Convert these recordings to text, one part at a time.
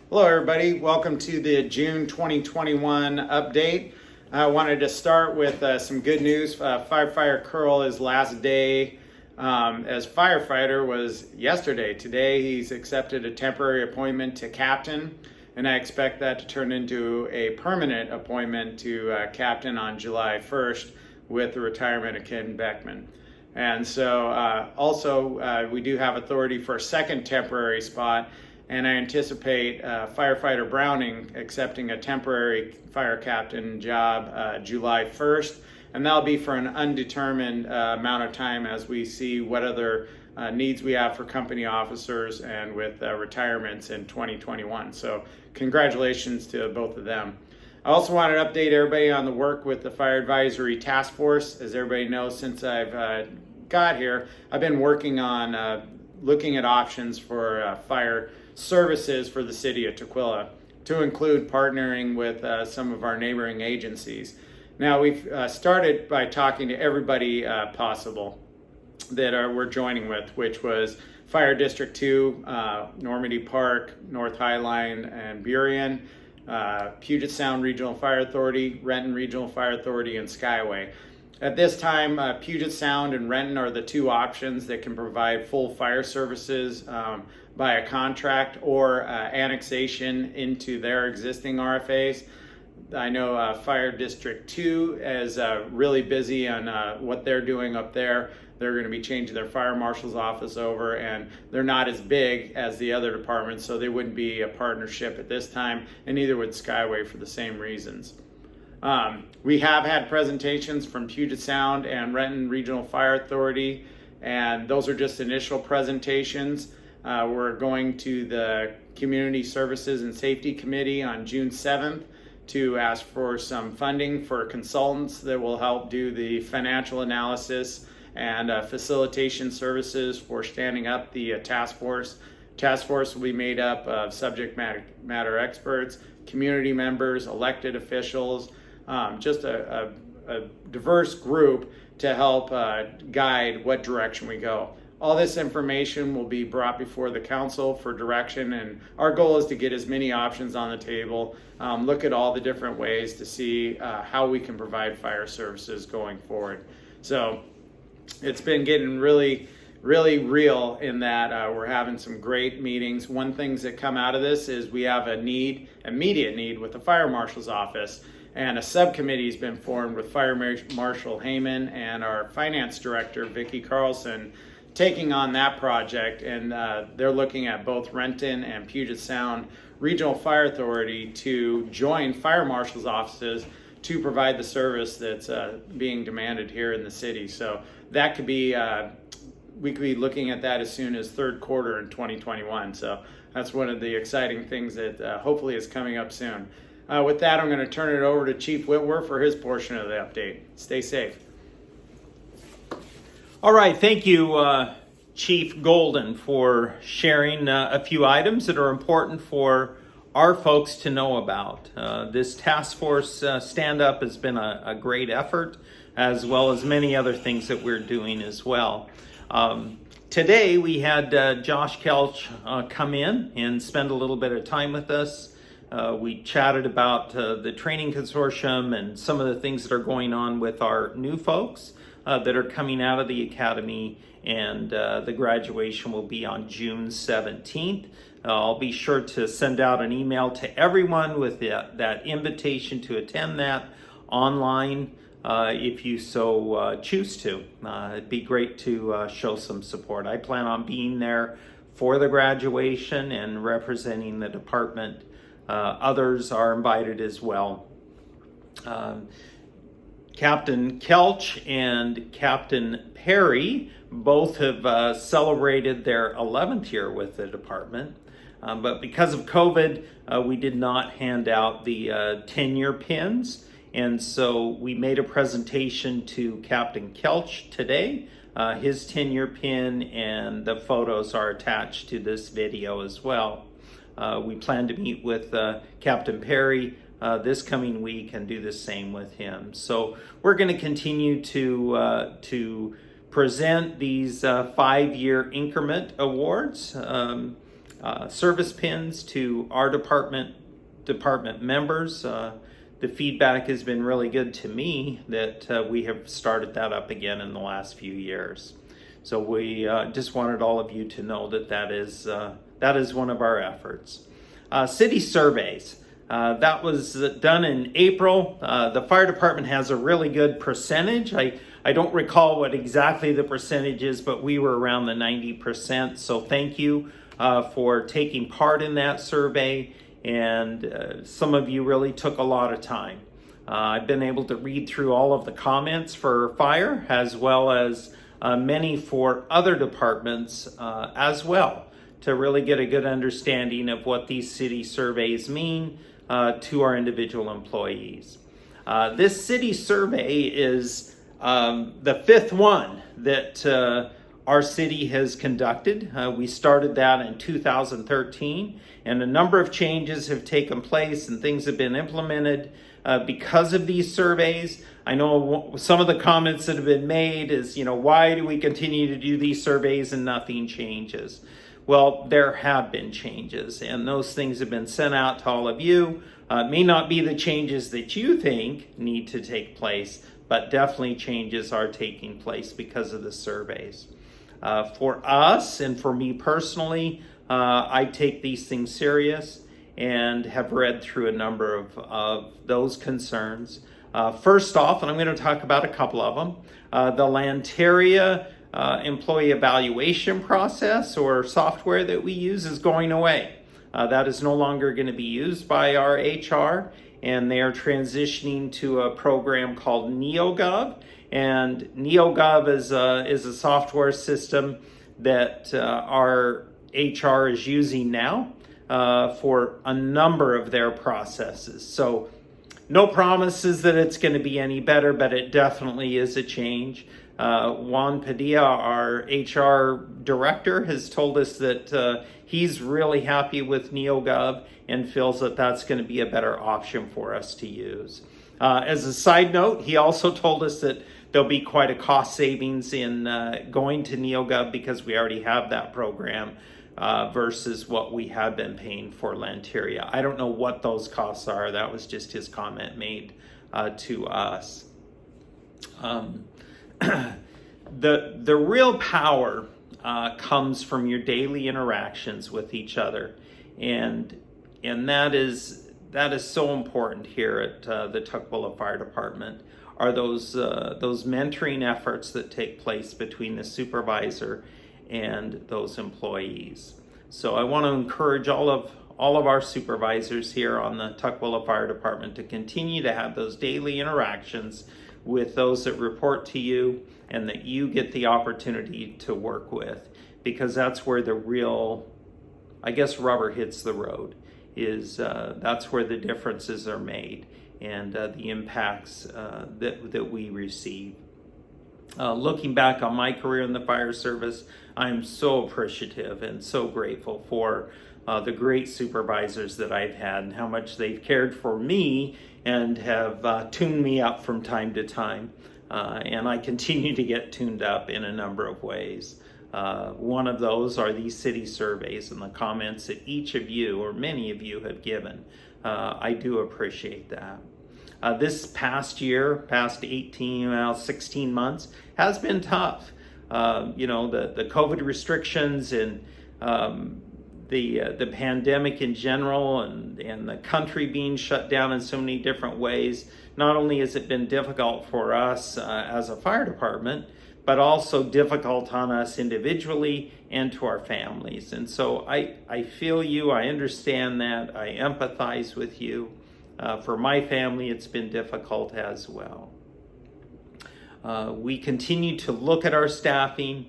Hello everybody, welcome to the June 2021 update. I wanted to start with some good news. Firefighter Curl's last day as firefighter was yesterday. Today he's accepted a temporary appointment to captain, and I expect that to turn into a permanent appointment to captain on July 1st with the retirement of Ken Beckman. And so we do have authority for a second temporary spot, and I anticipate Firefighter Browning accepting a temporary fire captain job July 1st, and that'll be for an undetermined amount of time as we see what other needs we have for company officers and with retirements in 2021. So congratulations to both of them. I also wanted to update everybody on the work with the Fire Advisory Task Force. As everybody knows, since I've got here, I've been working on looking at options for fire services for the city of Tukwila, to include partnering with some of our neighboring agencies. Now, we've started by talking to everybody possible that we're joining with, which was Fire District 2, Normandy Park, North Highline, and Burien, Puget Sound Regional Fire Authority, Renton Regional Fire Authority, and Skyway. At this time, Puget Sound and Renton are the two options that can provide full fire services by a contract or annexation into their existing RFAs. I know Fire District 2 is really busy on what they're doing up there. They're going to be changing their fire marshal's office over, and they're not as big as the other departments, so they wouldn't be a partnership at this time, and neither would Skyway for the same reasons. We have had presentations from Puget Sound and Renton Regional Fire Authority, and those are just initial presentations. We're going to the Community Services and Safety Committee on June 7th to ask for some funding for consultants that will help do the financial analysis and facilitation services for standing up the task force. Task force will be made up of subject matter experts, community members, elected officials, just a diverse group to help guide what direction we go. All this information will be brought before the council for direction, and our goal is to get as many options on the table, look at all the different ways to see how we can provide fire services going forward. So it's been getting really real in that we're having some great meetings. One things that come out of this is we have immediate need with the fire marshal's office, and a subcommittee has been formed with Fire Marshal Heyman and our finance director, Vicki Carlson, taking on that project, and they're looking at both Renton and Puget Sound Regional Fire Authority to join fire marshal's offices to provide the service that's being demanded here in the city. So that could be, we could be looking at that as soon as third quarter in 2021. So that's one of the exciting things that hopefully is coming up soon. With that, I'm going to turn it over to Chief Whitwer for his portion of the update. Stay safe. All right, thank you, Chief Golden, for sharing a few items that are important for our folks to know about. This task force stand-up has been a great effort, as well as many other things that we're doing as well. Today, we had Josh Kelch come in and spend a little bit of time with us. We chatted about the training consortium and some of the things that are going on with our new folks that are coming out of the academy, and the graduation will be on June 17th. I'll be sure to send out an email to everyone with that invitation to attend that online if you so choose to. It'd be great to show some support. I plan on being there for the graduation and representing the department. Others are invited as well. Captain Kelch and Captain Perry both have celebrated their 11th year with the department, but because of COVID, we did not hand out the tenure pins, and so we made a presentation to Captain Kelch today. His tenure pin and the photos are attached to this video as well. We plan to meet with Captain Perry this coming week and do the same with him. So we're going to continue to present these 5-year increment awards service pins to our department members. The feedback has been really good to me that we have started that up again in the last few years. So we just wanted all of you to know that that is one of our efforts. City surveys. That was done in April. The fire department has a really good percentage. I don't recall what exactly the percentage is, but we were around the 90%. So thank you for taking part in that survey. And some of you really took a lot of time. I've been able to read through all of the comments for fire, as well as many for other departments as well, to really get a good understanding of what these city surveys mean to our individual employees. This city survey is the fifth one that our city has conducted. We started that in 2013, and a number of changes have taken place and things have been implemented because of these surveys. I know some of the comments that have been made is, why do we continue to do these surveys and nothing changes? Well, there have been changes, and those things have been sent out to all of you. It may not be the changes that you think need to take place, but definitely changes are taking place because of the surveys. For us, and for me personally, I take these things serious and have read through a number of those concerns. First off, and I'm going to talk about a couple of them, the Lanteria employee evaluation process or software that we use is going away. That is no longer going to be used by our HR, and they are transitioning to a program called NeoGov. And NeoGov is a software system that our HR is using now for a number of their processes. So no promises that it's going to be any better, but it definitely is a change. Juan Padilla, our HR director, has told us that he's really happy with NeoGov and feels that that's going to be a better option for us to use. As a side note, he also told us that there'll be quite a cost savings in going to NeoGov because we already have that program versus what we have been paying for Lanteria. I don't know what those costs are. That was just his comment made to us. The real power comes from your daily interactions with each other, and that is so important here at the Tukwila Fire Department. Are those mentoring efforts that take place between the supervisor and those employees. So I want to encourage all of our supervisors here on the Tukwila Fire Department to continue to have those daily interactions with those that report to you and that you get the opportunity to work with, because that's where the real, rubber hits the road, is that's where the differences are made and the impacts that we receive. Looking back on my career in the fire service, I'm so appreciative and so grateful for the great supervisors that I've had and how much they've cared for me and have tuned me up from time to time. And I continue to get tuned up in a number of ways. One of those are these city surveys and the comments that each of you or many of you have given. I do appreciate that. This past year, 16 months, has been tough. The COVID restrictions and the pandemic in general and the country being shut down in so many different ways. Not only has it been difficult for us as a fire department, but also difficult on us individually and to our families. And so I feel you, I understand that, I empathize with you. For my family, it's been difficult as well. We continue to look at our staffing.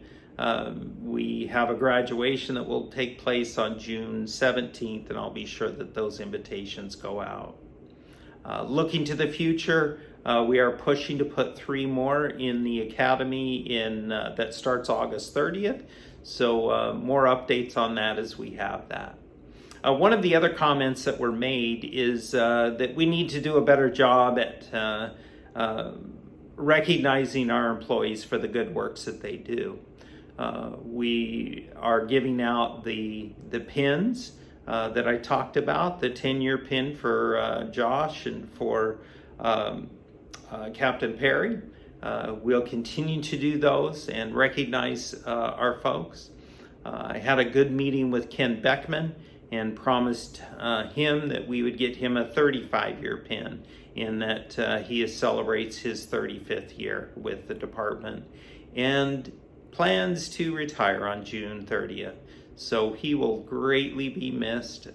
We have a graduation that will take place on June 17th, and I'll be sure that those invitations go out. Looking to the future, we are pushing to put 3 more in the academy that starts August 30th. So more updates on that as we have that. One of the other comments that were made is that we need to do a better job at recognizing our employees for the good works that they do. We are giving out the pins that I talked about, the 10-year pin for Josh and for Captain Perry. We'll continue to do those and recognize our folks. I had a good meeting with Ken Beckman and promised him that we would get him a 35-year pin, in that he celebrates his 35th year with the department and plans to retire on June 30th. So he will greatly be missed.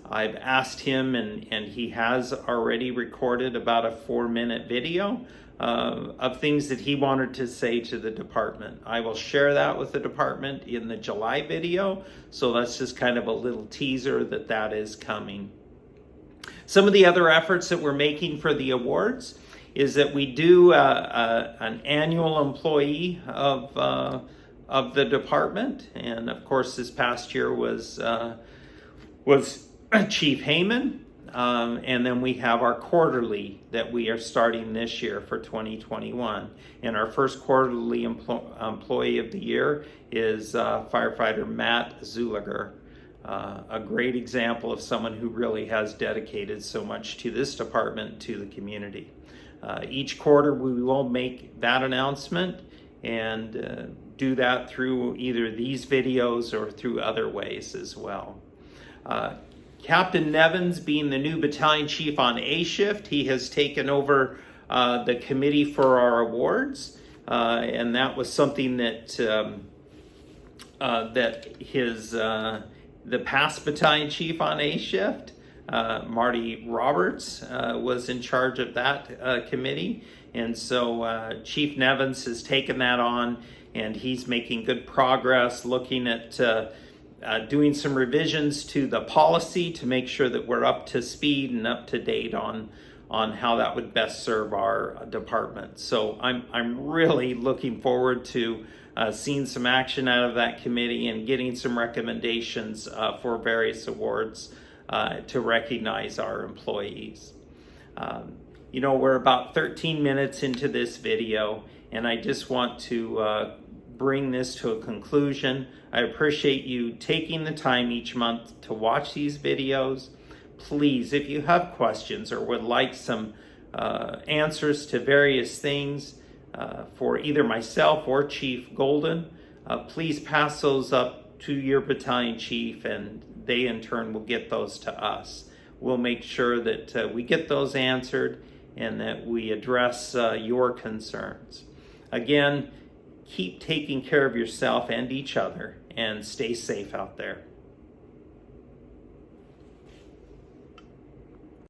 I've asked him, and he has already recorded about a 4-minute video of things that he wanted to say to the department. I will share that with the department in the July video, so that's just kind of a little teaser that is coming. Some of the other efforts that we're making for the awards is that we do an annual employee of the department, and of course this past year was Chief Heyman. And then we have our quarterly that we are starting this year for 2021. And our first quarterly employee of the year is firefighter Matt Zuliger. A great example of someone who really has dedicated so much to this department, to the community. Each quarter we will make that announcement and do that through either these videos or through other ways as well. Captain Nevins, being the new battalion chief on A shift, he has taken over the committee for our awards, and that was something that the past battalion chief on A shift, Marty Roberts, was in charge of that committee, and so Chief Nevins has taken that on, and he's making good progress, looking at doing some revisions to the policy to make sure that we're up to speed and up to date on how that would best serve our department. So I'm really looking forward to seeing some action out of that committee and getting some recommendations for various awards to recognize our employees. We're about 13 minutes into this video, and I just want to bring this to a conclusion. I appreciate you taking the time each month to watch these videos. Please, if you have questions or would like some answers to various things for either myself or Chief Golden, please pass those up to your battalion chief, and they in turn will get those to us. We'll make sure that we get those answered and that we address your concerns. Again, keep taking care of yourself and each other, and stay safe out there.